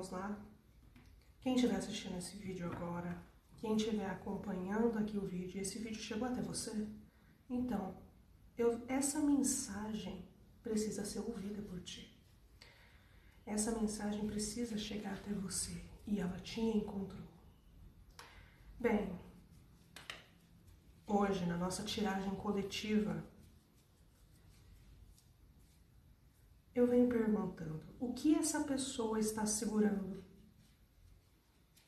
vamos lá? Quem estiver assistindo esse vídeo agora, quem estiver acompanhando aqui o vídeo, esse vídeo chegou até você, então, essa mensagem precisa ser ouvida por ti. Essa mensagem precisa chegar até você e ela te encontrou. Bem, hoje na nossa tiragem coletiva, eu venho perguntando, o que essa pessoa está segurando?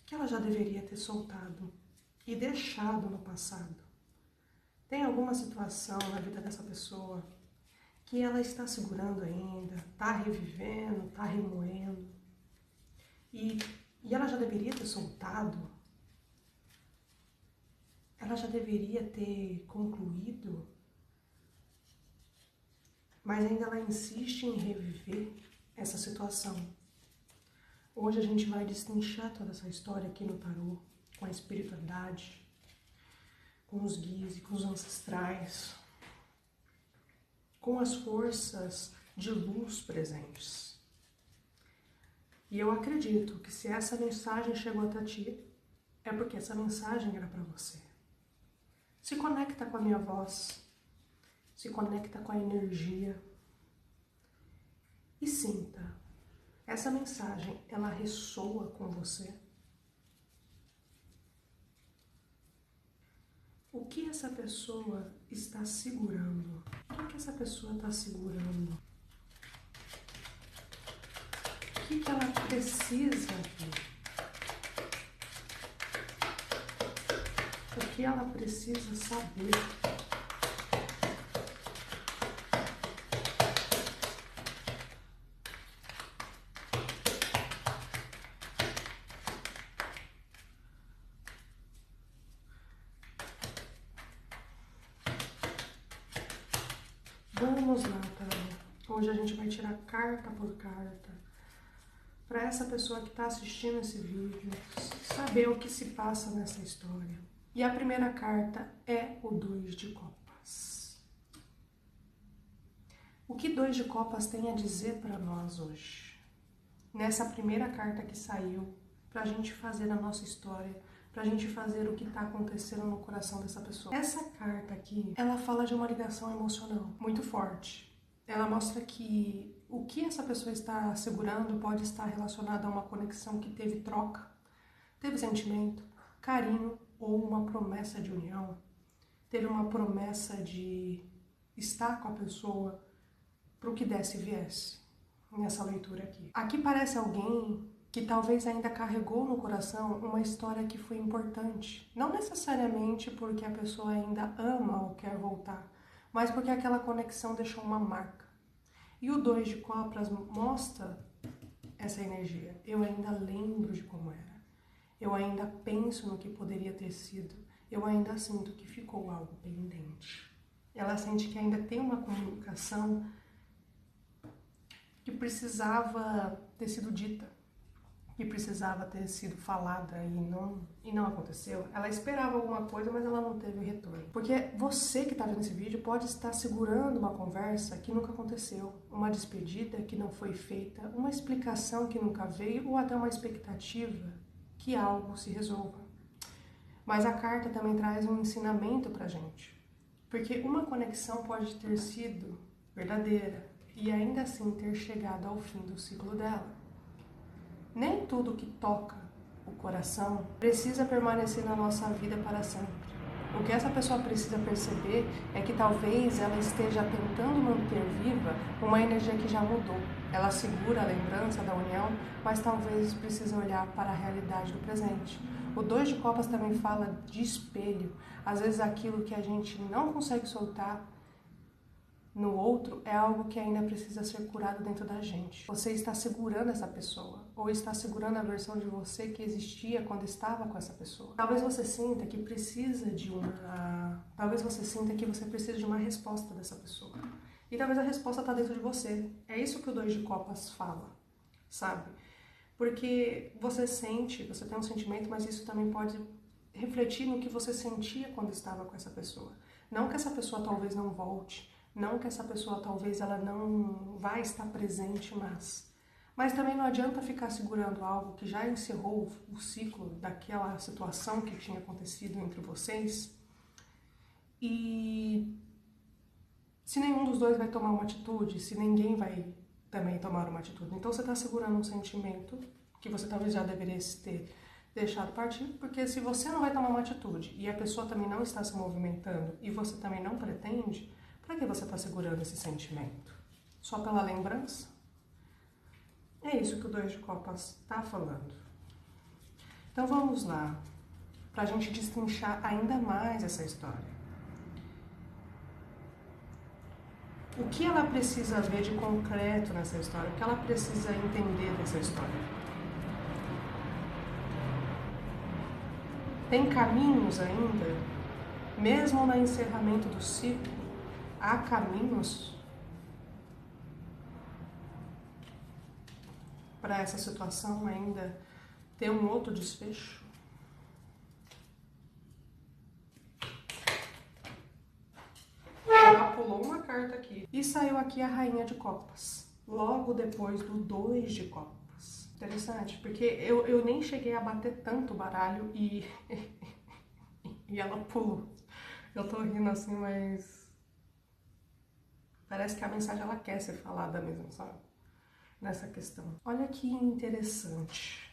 Que ela já deveria ter soltado e deixado no passado. Tem alguma situação na vida dessa pessoa que ela está segurando ainda, está revivendo, está remoendo, e ela já deveria ter soltado? Ela já deveria ter concluído? Mas ainda ela insiste em reviver essa situação. Hoje a gente vai destrinchar toda essa história aqui no tarô, com a espiritualidade, com os guias e com os ancestrais, com as forças de luz presentes. E eu acredito que se essa mensagem chegou até ti, é porque essa mensagem era para você. Se conecta com a minha voz, se conecta com a energia e sinta. Essa mensagem, ela ressoa com você? O que essa pessoa está segurando? O que essa pessoa está segurando? O que ela precisa aqui? O que ela precisa saber? Vamos lá, tarô. Hoje a gente vai tirar carta por carta para essa pessoa que está assistindo esse vídeo saber o que se passa nessa história. E a primeira carta é o 2 de Copas. O que 2 de Copas tem a dizer para nós hoje? Nessa primeira carta que saiu, para a gente fazer a nossa história, pra gente fazer o que tá acontecendo no coração dessa pessoa. Essa carta aqui, ela fala de uma ligação emocional muito forte. Ela mostra que o que essa pessoa está segurando pode estar relacionado a uma conexão que teve troca, teve sentimento, carinho ou uma promessa de união. Teve uma promessa de estar com a pessoa pro que desse e viesse, nessa leitura aqui. Aqui parece alguém que talvez ainda carregou no coração uma história que foi importante. Não necessariamente porque a pessoa ainda ama ou quer voltar, mas porque aquela conexão deixou uma marca. E o 2 de Copas mostra essa energia. Eu ainda lembro de como era. Eu ainda penso no que poderia ter sido. Eu ainda sinto que ficou algo pendente. Ela sente que ainda tem uma comunicação que precisava ter sido dita, que precisava ter sido falada e não aconteceu. Ela esperava alguma coisa, mas ela não teve retorno. Porque você que está vendo esse vídeo pode estar segurando uma conversa que nunca aconteceu, uma despedida que não foi feita, uma explicação que nunca veio ou até uma expectativa que algo se resolva. Mas a carta também traz um ensinamento pra gente. Porque uma conexão pode ter sido verdadeira e ainda assim ter chegado ao fim do ciclo dela. Nem tudo que toca o coração precisa permanecer na nossa vida para sempre. O que essa pessoa precisa perceber é que talvez ela esteja tentando manter viva uma energia que já mudou. Ela segura a lembrança da união, mas talvez precise olhar para a realidade do presente. O 2 de Copas também fala de espelho. Às vezes aquilo que a gente não consegue soltar no outro é algo que ainda precisa ser curado dentro da gente. Você está segurando essa pessoa, ou está segurando a versão de você que existia quando estava com essa pessoa. Talvez você sinta que precisa de talvez você sinta que você precisa de uma resposta dessa pessoa. E talvez a resposta está dentro de você. É isso que o 2 de Copas fala, sabe? Porque você sente, você tem um sentimento, mas isso também pode refletir no que você sentia quando estava com essa pessoa. Não que essa pessoa talvez não volte, não que essa pessoa talvez ela não vai estar presente, mas Mas também não adianta ficar segurando algo que já encerrou o ciclo daquela situação que tinha acontecido entre vocês. E se nenhum dos dois vai tomar uma atitude, se ninguém vai também tomar uma atitude. Então você está segurando um sentimento que você talvez já deveria ter deixado partir, porque se você não vai tomar uma atitude e a pessoa também não está se movimentando e você também não pretende, para que você está segurando esse sentimento? Só pela lembrança? É isso que o 2 de copas está falando. Então vamos lá, para a gente destrinchar ainda mais essa história. O que ela precisa ver de concreto nessa história? O que ela precisa entender dessa história? Tem caminhos ainda, mesmo no encerramento do ciclo, há caminhos para essa situação ainda ter um outro desfecho? Ela pulou uma carta aqui e saiu aqui a Rainha de Copas, logo depois do 2 de Copas. Interessante, porque eu nem cheguei a bater tanto baralho e, e ela pulou. Eu tô rindo assim, mas parece que a mensagem ela quer ser falada mesmo, sabe? Nessa questão. Olha que interessante,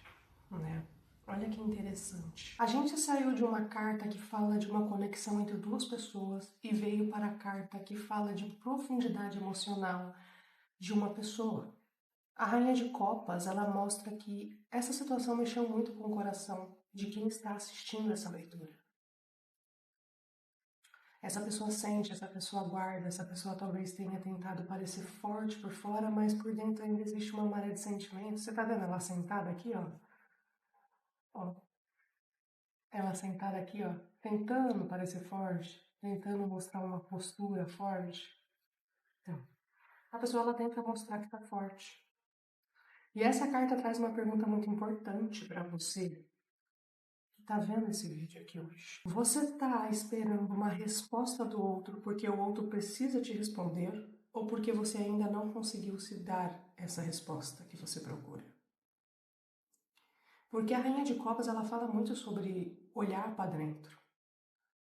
né? Olha que interessante. A gente saiu de uma carta que fala de uma conexão entre duas pessoas e veio para a carta que fala de profundidade emocional de uma pessoa. A Rainha de Copas, ela mostra que essa situação mexeu muito com o coração de quem está assistindo essa leitura. Essa pessoa sente, essa pessoa guarda, essa pessoa talvez tenha tentado parecer forte por fora, mas por dentro ainda existe uma maré de sentimentos. Você tá vendo ela sentada aqui, ó? Ó, ela sentada aqui, ó, tentando parecer forte, tentando mostrar uma postura forte. Então, a pessoa ela tenta mostrar que tá forte. E essa carta traz uma pergunta muito importante para você que tá vendo esse vídeo aqui hoje. Você tá esperando uma resposta do outro porque o outro precisa te responder ou porque você ainda não conseguiu se dar essa resposta que você procura? Porque a Rainha de Copas ela fala muito sobre olhar para dentro.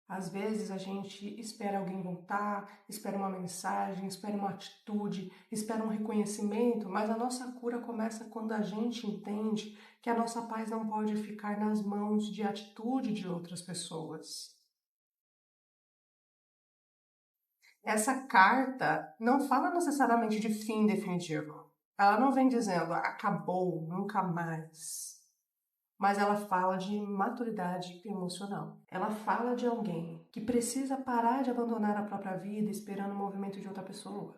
Às vezes a gente espera alguém voltar, espera uma mensagem, espera uma atitude, espera um reconhecimento, mas a nossa cura começa quando a gente entende que a nossa paz não pode ficar nas mãos de atitude de outras pessoas. Essa carta não fala necessariamente de fim definitivo. Ela não vem dizendo acabou, nunca mais. Mas ela fala de maturidade emocional. Ela fala de alguém que precisa parar de abandonar a própria vida esperando o movimento de outra pessoa.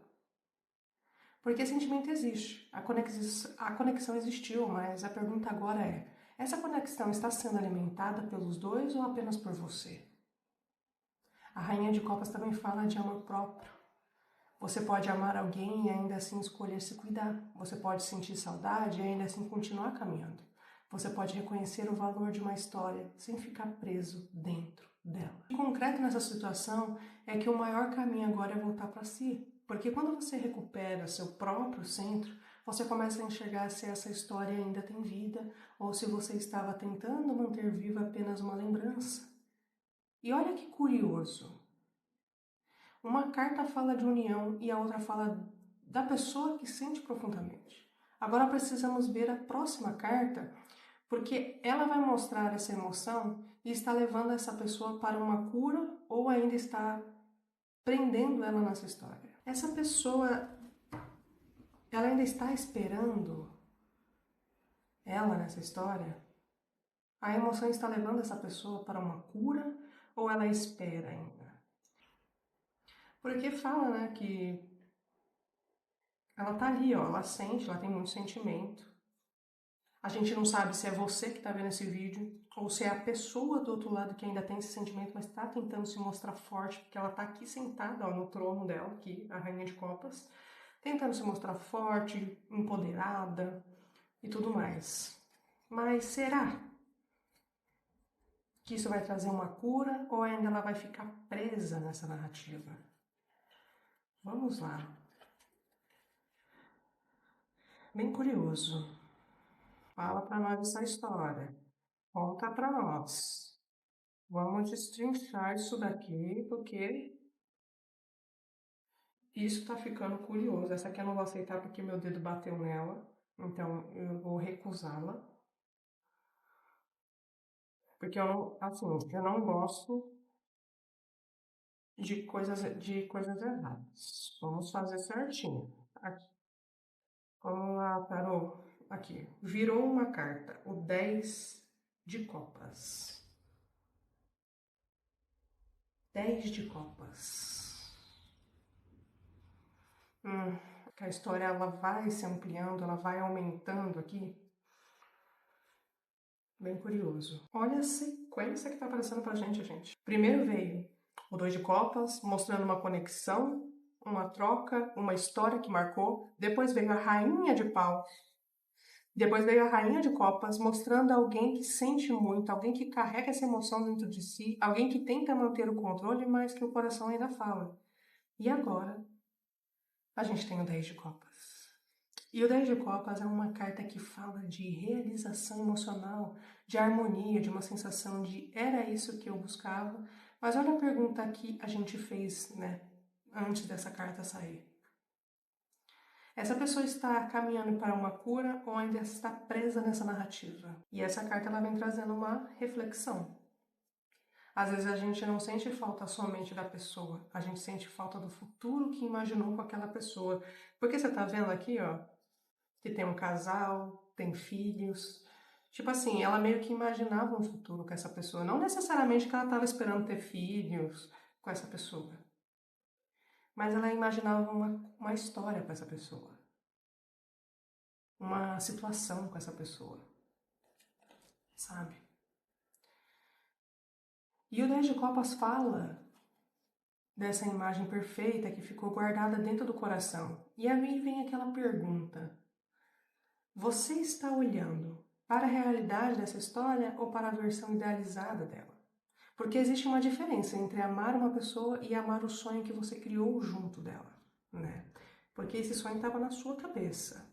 Porque sentimento existe, a conexão existiu, mas a pergunta agora é: essa conexão está sendo alimentada pelos dois ou apenas por você? A Rainha de Copas também fala de amor próprio. Você pode amar alguém e ainda assim escolher se cuidar. Você pode sentir saudade e ainda assim continuar caminhando. Você pode reconhecer o valor de uma história sem ficar preso dentro dela. O concreto nessa situação é que o maior caminho agora é voltar para si. Porque quando você recupera seu próprio centro, você começa a enxergar se essa história ainda tem vida ou se você estava tentando manter viva apenas uma lembrança. E olha que curioso. Uma carta fala de união e a outra fala da pessoa que sente profundamente. Agora precisamos ver a próxima carta, porque ela vai mostrar essa emoção e está levando essa pessoa para uma cura ou ainda está prendendo ela nessa história. Essa pessoa, ela ainda está esperando ela nessa história? A emoção está levando essa pessoa para uma cura ou ela espera ainda? Porque fala, né, que ela tá ali, ó, ela sente, ela tem muito sentimento. A gente não sabe se é você que tá vendo esse vídeo ou se é a pessoa do outro lado que ainda tem esse sentimento, mas tá tentando se mostrar forte, porque ela tá aqui sentada, ó, no trono dela, aqui, a Rainha de Copas, tentando se mostrar forte, empoderada e tudo mais. Mas será que isso vai trazer uma cura ou ainda ela vai ficar presa nessa narrativa? Vamos lá. bem curioso. Fala para nós essa história. Conta para nós. Vamos destrinchar isso daqui, porque isso tá ficando curioso. Essa aqui eu não vou aceitar porque meu dedo bateu nela. Então eu vou recusá-la. Porque eu não, assim, eu não gosto de coisas erradas. Vamos fazer certinho. Aqui. Vamos lá, tarô. Aqui. Virou uma carta. O 10 de copas. 10 de copas. Que a história ela vai se ampliando, ela vai aumentando aqui. Bem curioso. Olha a sequência que tá aparecendo pra gente, gente. Primeiro veio o 2 de copas, mostrando uma conexão, uma troca, uma história que marcou. Depois veio a rainha de paus. Depois veio a rainha de copas, mostrando alguém que sente muito, alguém que carrega essa emoção dentro de si, alguém que tenta manter o controle, mas que o coração ainda fala. E agora, a gente tem o 10 de copas. E o 10 de copas é uma carta que fala de realização emocional, de harmonia, de uma sensação de era isso que eu buscava. Mas olha a pergunta que a gente fez, né, antes dessa carta sair. Essa pessoa está caminhando para uma cura ou ainda está presa nessa narrativa? E essa carta ela vem trazendo uma reflexão. Às vezes a gente não sente falta somente da pessoa, a gente sente falta do futuro que imaginou com aquela pessoa. Porque você tá vendo aqui, ó, que tem um casal, tem filhos. Tipo assim, ela meio que imaginava um futuro com essa pessoa. Não necessariamente que ela estava esperando ter filhos com essa pessoa. Mas ela imaginava uma história com essa pessoa. Uma situação com essa pessoa. Sabe? E o 10 de copas fala dessa imagem perfeita que ficou guardada dentro do coração. E aí vem aquela pergunta. Você está olhando para a realidade dessa história ou para a versão idealizada dela? Porque existe uma diferença entre amar uma pessoa e amar o sonho que você criou junto dela, né? Porque esse sonho estava na sua cabeça,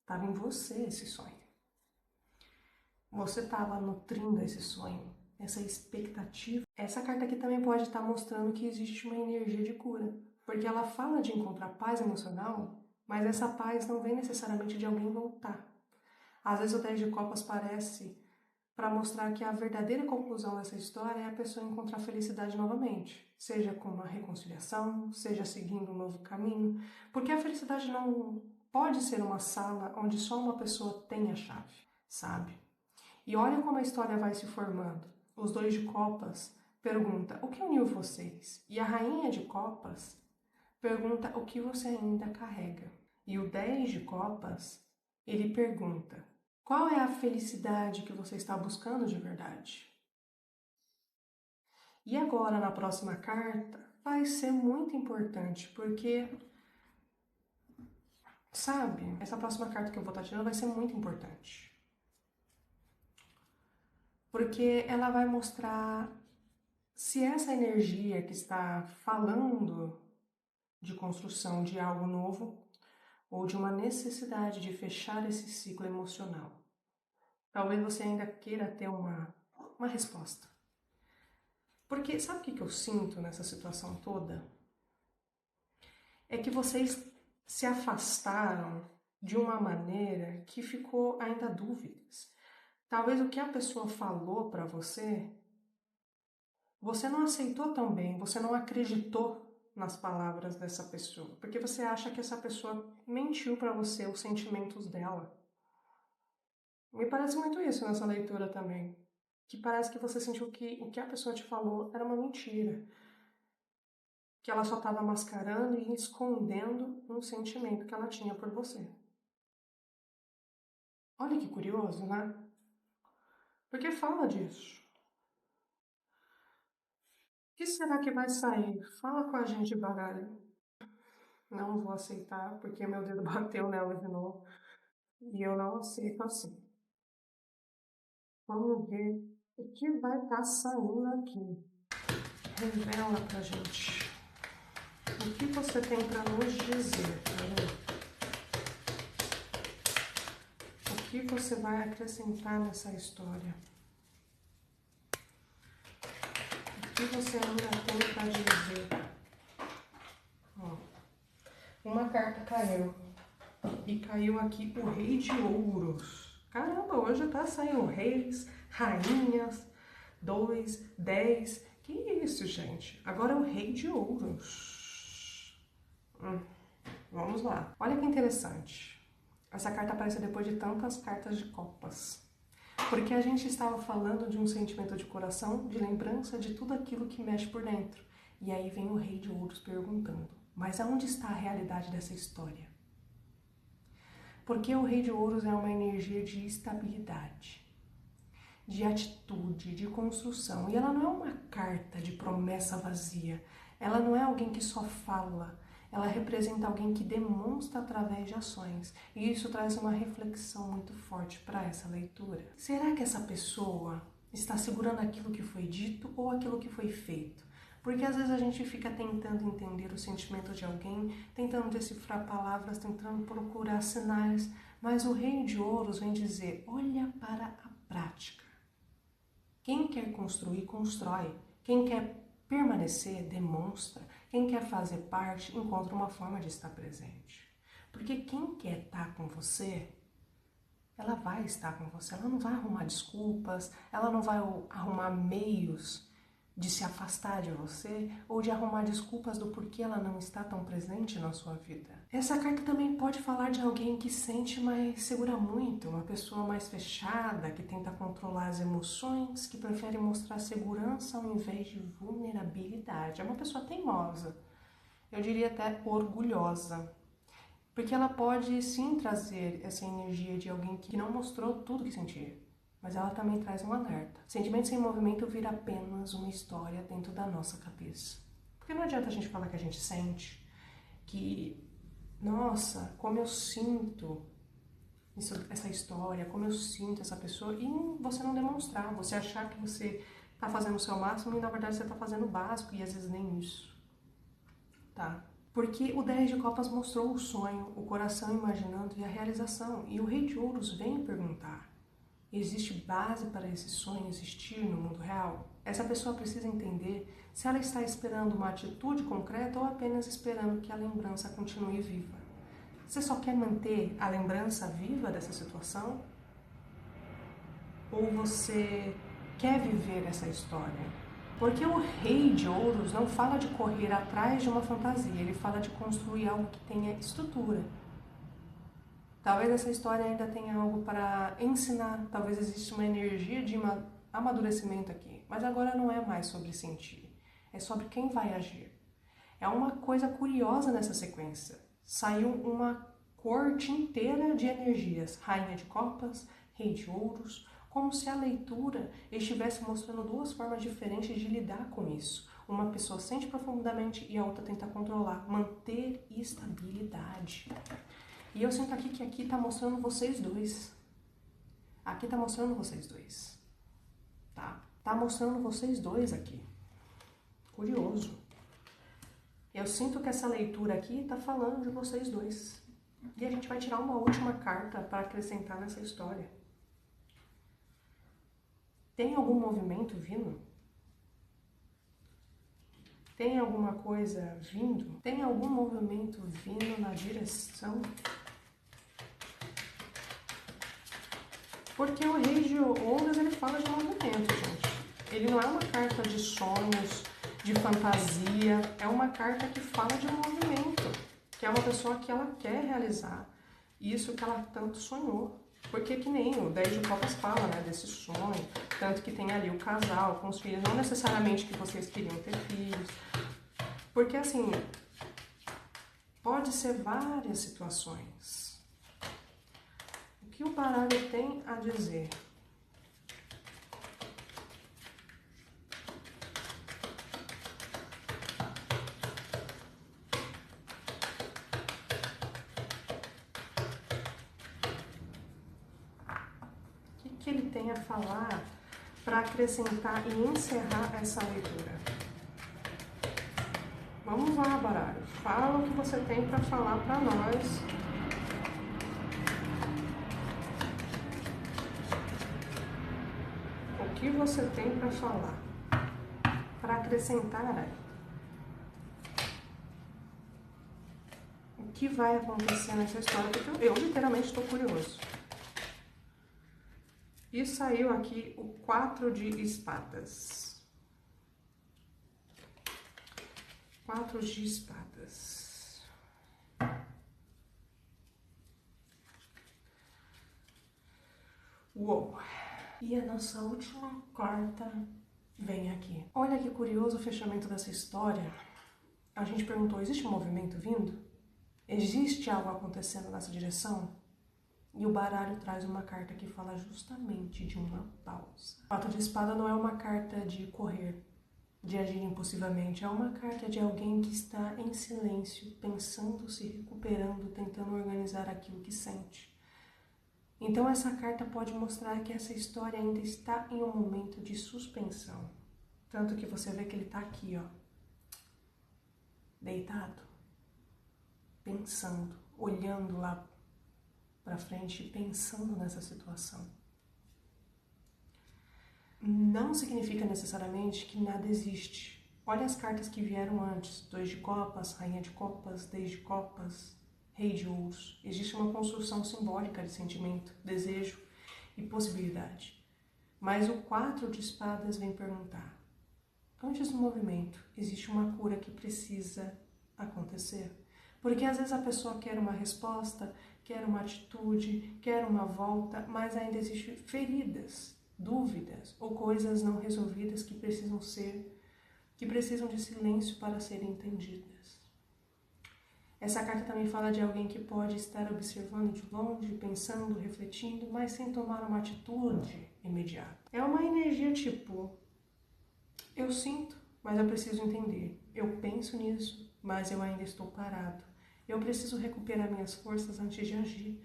estava em você esse sonho. Você estava nutrindo esse sonho, essa expectativa. Essa carta aqui também pode estar mostrando que existe uma energia de cura, porque ela fala de encontrar paz emocional, mas essa paz não vem necessariamente de alguém voltar. Às vezes o 10 de copas parece para mostrar que a verdadeira conclusão dessa história é a pessoa encontrar felicidade novamente, seja com uma reconciliação, seja seguindo um novo caminho, porque a felicidade não pode ser uma sala onde só uma pessoa tem a chave, sabe? E olha como a história vai se formando. Os 2 de copas pergunta o que uniu vocês? E a rainha de copas pergunta o que você ainda carrega. E o 10 de copas, ele pergunta qual é a felicidade que você está buscando de verdade? E agora, na próxima carta, vai ser muito importante, porque, sabe, essa próxima carta que eu vou estar tirando vai ser muito importante. Porque ela vai mostrar se essa energia que está falando de construção de algo novo ou de uma necessidade de fechar esse ciclo emocional. Talvez você ainda queira ter uma resposta. Porque sabe o que eu sinto nessa situação toda? É que vocês se afastaram de uma maneira que ficou ainda dúvidas. Talvez o que a pessoa falou para você não aceitou tão bem, você não acreditou nas palavras dessa pessoa, porque você acha que essa pessoa mentiu para você os sentimentos dela. Me parece muito isso nessa leitura também, que parece que você sentiu que o que a pessoa te falou era uma mentira, que ela só estava mascarando e escondendo um sentimento que ela tinha por você. Olha que curioso, né? Porque fala disso. O que será que vai sair? Fala com a gente, baralho. Não vou aceitar, porque meu dedo bateu nela de novo. E eu não aceito assim. Vamos ver o que vai estar saindo aqui. Revela pra gente. O que você tem pra nos dizer, Tarô? que você vai acrescentar nessa história? O que você ainda tem para dizer? Ó, uma carta caiu. E caiu aqui o Rei de Ouros. Caramba, hoje tá saindo reis, rainhas, 2, 10. Que isso, gente? Agora é o Rei de Ouros. Vamos lá. Olha que interessante. Essa carta aparece depois de tantas cartas de copas. Porque a gente estava falando de um sentimento de coração, de lembrança de tudo aquilo que mexe por dentro. E aí vem o Rei de Ouros perguntando, mas aonde está a realidade dessa história? Porque o Rei de Ouros é uma energia de estabilidade, de atitude, de construção. E ela não é uma carta de promessa vazia. Ela não é alguém que só fala. Ela representa alguém que demonstra através de ações. E isso traz uma reflexão muito forte para essa leitura. Será que essa pessoa está segurando aquilo que foi dito ou aquilo que foi feito? Porque às vezes a gente fica tentando entender o sentimento de alguém, tentando decifrar palavras, tentando procurar sinais, mas o Rei de Ouros vem dizer, olha para a prática. Quem quer construir, constrói. Quem quer permanecer, demonstra. Quem quer fazer parte, encontra uma forma de estar presente. Porque quem quer estar com você, ela vai estar com você. Ela não vai arrumar desculpas, ela não vai arrumar meios de se afastar de você ou de arrumar desculpas do porquê ela não está tão presente na sua vida. Essa carta também pode falar de alguém que sente, mas segura muito, uma pessoa mais fechada, que tenta controlar as emoções, que prefere mostrar segurança ao invés de vulnerabilidade. É uma pessoa teimosa, eu diria até orgulhosa, porque ela pode sim trazer essa energia de alguém que não mostrou tudo que sentia. Mas ela também traz um alerta. Sentimento sem movimento vira apenas uma história dentro da nossa cabeça. Porque não adianta a gente falar que a gente sente, que, nossa, como eu sinto essa história, como eu sinto essa pessoa, e você não demonstrar, você achar que você está fazendo o seu máximo e na verdade você está fazendo o básico e às vezes nem isso, tá? Porque o 10 de copas mostrou o sonho, o coração imaginando e a realização. E o Rei de Ouros vem perguntar, existe base para esse sonho existir no mundo real? Essa pessoa precisa entender se ela está esperando uma atitude concreta ou apenas esperando que a lembrança continue viva. Você só quer manter a lembrança viva dessa situação? Ou você quer viver essa história? Porque o Rei de Ouros não fala de correr atrás de uma fantasia, ele fala de construir algo que tenha estrutura. Talvez essa história ainda tenha algo para ensinar, talvez exista uma energia de amadurecimento aqui. Mas agora não é mais sobre sentir, é sobre quem vai agir. É uma coisa curiosa nessa sequência. Saiu uma corte inteira de energias, Rainha de Copas, Rei de Ouros, como se a leitura estivesse mostrando duas formas diferentes de lidar com isso. Uma pessoa sente profundamente e a outra tenta controlar, manter estabilidade. E eu sinto aqui que aqui tá mostrando vocês dois. Aqui tá mostrando vocês dois. Tá? Tá mostrando vocês dois aqui. Curioso. Eu sinto que essa leitura aqui tá falando de vocês dois. E a gente vai tirar uma última carta para acrescentar nessa história. Tem algum movimento vindo? Tem alguma coisa vindo? Tem algum movimento vindo na direção? Porque o Rei de Ouros, ele fala de movimento, gente. Ele não é uma carta de sonhos, de fantasia. É uma carta que fala de movimento. Que é uma pessoa que ela quer realizar isso que ela tanto sonhou. Porque que nem o 10 de copas fala, né, desse sonho. Tanto que tem ali o casal com os filhos. Não necessariamente que vocês queriam ter filhos. Porque assim, pode ser várias situações. O que o baralho tem a dizer? O que ele tem a falar para acrescentar e encerrar essa leitura? Vamos lá, baralho. Fala o que você tem para falar para nós. que você tem para falar, para acrescentar aí. O que vai acontecer nessa história? Porque eu literalmente estou curioso. E saiu aqui o 4 de espadas. 4 de espadas. Uou! E a nossa última carta vem aqui. Olha que curioso o fechamento dessa história. A gente perguntou, existe um movimento vindo? Existe algo acontecendo nessa direção? E o baralho traz uma carta que fala justamente de uma pausa. O 4 de espada não é uma carta de correr, de agir impulsivamente. É uma carta de alguém que está em silêncio, pensando, se recuperando, tentando organizar aquilo que sente. Então essa carta pode mostrar que essa história ainda está em um momento de suspensão. Tanto que você vê que ele está aqui, ó, deitado, pensando, olhando lá para frente, pensando nessa situação. Não significa necessariamente que nada existe. Olha as cartas que vieram antes. 2 de copas, rainha de copas, 10 de copas, rei de ouros. Existe uma construção simbólica de sentimento, desejo e possibilidade. Mas o 4 de espadas vem perguntar. Antes do movimento, existe uma cura que precisa acontecer. Porque às vezes a pessoa quer uma resposta, quer uma atitude, quer uma volta, mas ainda existem feridas, dúvidas ou coisas não resolvidas que precisam de silêncio para serem entendidas. Essa carta também fala de alguém que pode estar observando de longe, pensando, refletindo, mas sem tomar uma atitude imediata. É uma energia tipo, eu sinto, mas eu preciso entender. Eu penso nisso, mas eu ainda estou parado. Eu preciso recuperar minhas forças antes de agir.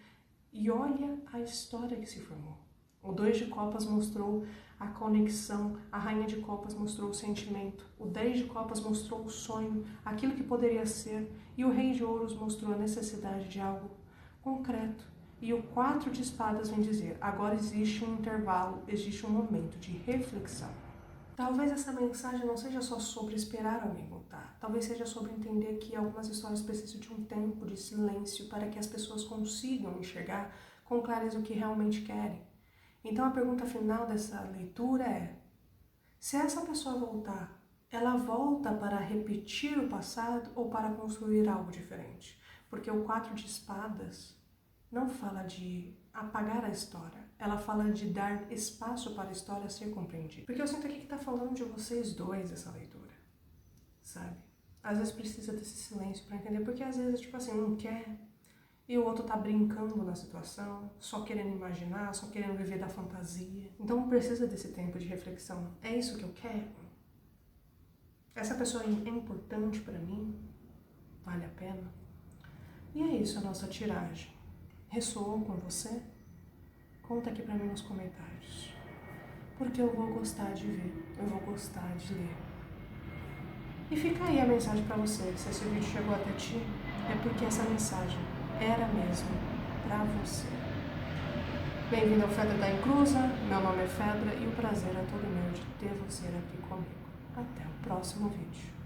E olha a história que se formou. O 2 de copas mostrou a conexão, a rainha de copas mostrou o sentimento, o 10 de copas mostrou o sonho, aquilo que poderia ser, e o rei de ouros mostrou a necessidade de algo concreto. E o 4 de espadas vem dizer, agora existe um intervalo, existe um momento de reflexão. Talvez essa mensagem não seja só sobre esperar alguém voltar. Talvez seja sobre entender que algumas histórias precisam de um tempo de silêncio para que as pessoas consigam enxergar com clareza o que realmente querem. Então a pergunta final dessa leitura é, se essa pessoa voltar, ela volta para repetir o passado ou para construir algo diferente? Porque o 4 de espadas não fala de apagar a história. Ela fala de dar espaço para a história ser compreendida. Porque eu sinto aqui que está falando de vocês dois essa leitura, sabe? Às vezes precisa desse silêncio para entender, porque às vezes, tipo assim, um quer e o outro tá brincando na situação, só querendo imaginar, só querendo viver da fantasia. Então precisa desse tempo de reflexão. É isso que eu quero? Essa pessoa é importante para mim? Vale a pena? E é isso a nossa tiragem. Ressoou com você? Conta aqui pra mim nos comentários. Porque eu vou gostar de ver, eu vou gostar de ler. E fica aí a mensagem pra você. Se esse vídeo chegou até ti, é porque essa mensagem era mesmo pra você. Bem-vindo ao Fedra da Inclusa, meu nome é Fedra e o prazer é todo meu de ter você aqui comigo. Até o próximo vídeo.